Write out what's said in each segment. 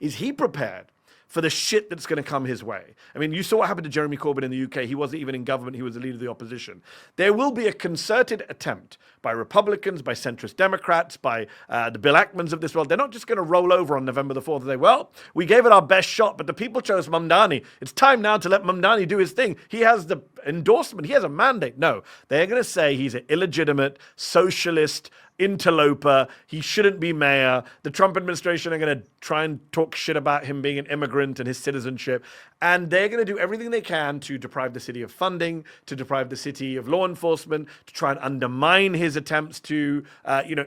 is he prepared for the shit that's going to come his way? I mean, you saw what happened to Jeremy Corbyn in the UK. He wasn't even in government. He was the leader of the opposition. There will be a concerted attempt by Republicans, by centrist Democrats, by the Bill Ackmans of this world. They're not just going to roll over on November the 4th and say, well, we gave it our best shot, but the people chose Mamdani. It's time now to let Mamdani do his thing. He has the endorsement. He has a mandate. No, they're going to say he's an illegitimate socialist interloper. He shouldn't be mayor. The Trump administration are going to try and talk shit about him being an immigrant and his citizenship. And they're going to do everything they can to deprive the city of funding, to deprive the city of law enforcement, to try and undermine his attempts to,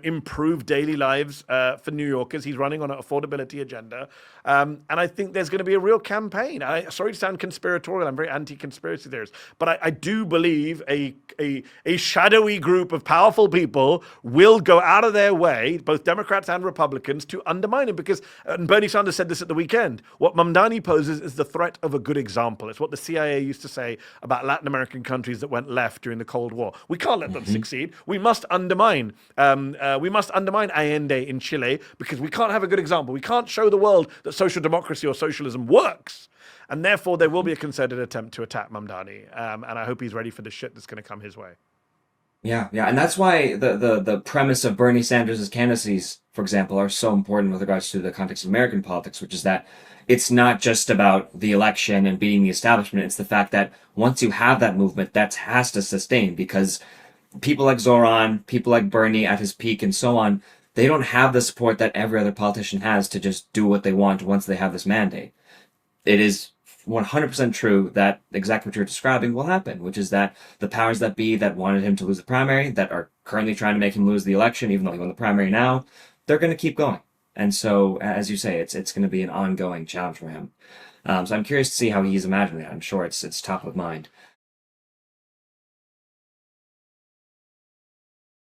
improve daily lives for New Yorkers. He's running on an affordability agenda. And I think there's going to be a real campaign. Sorry to sound conspiratorial. I'm very anti-conspiracy theorist. But I do believe a shadowy group of powerful people will go out of their way, both Democrats and Republicans, to undermine him. Because, and Bernie Sanders said this at the weekend, what Mamdani poses is the threat of a good example. It's what the CIA used to say about Latin American countries that went left during the Cold War. We can't let them succeed. We must undermine Allende in Chile, because we can't have a good example. We can't show the world that social democracy or socialism works. And therefore, there will be a concerted attempt to attack Mamdani. And I hope he's ready for the shit that's going to come his way. Yeah, and that's why the premise of Bernie Sanders' candidacies, for example, are so important with regards to the context of American politics, which is that it's not just about the election and beating the establishment. It's the fact that once you have that movement, that has to sustain, because people like Zohran, people like Bernie at his peak and so on, they don't have the support that every other politician has to just do what they want once they have this mandate. It is 100% true that exactly what you're describing will happen, which is that the powers that be that wanted him to lose the primary, that are currently trying to make him lose the election, even though he won the primary now, they're going to keep going. And so, as you say, it's going to be an ongoing challenge for him. So I'm curious to see how he's imagining it. I'm sure it's top of mind.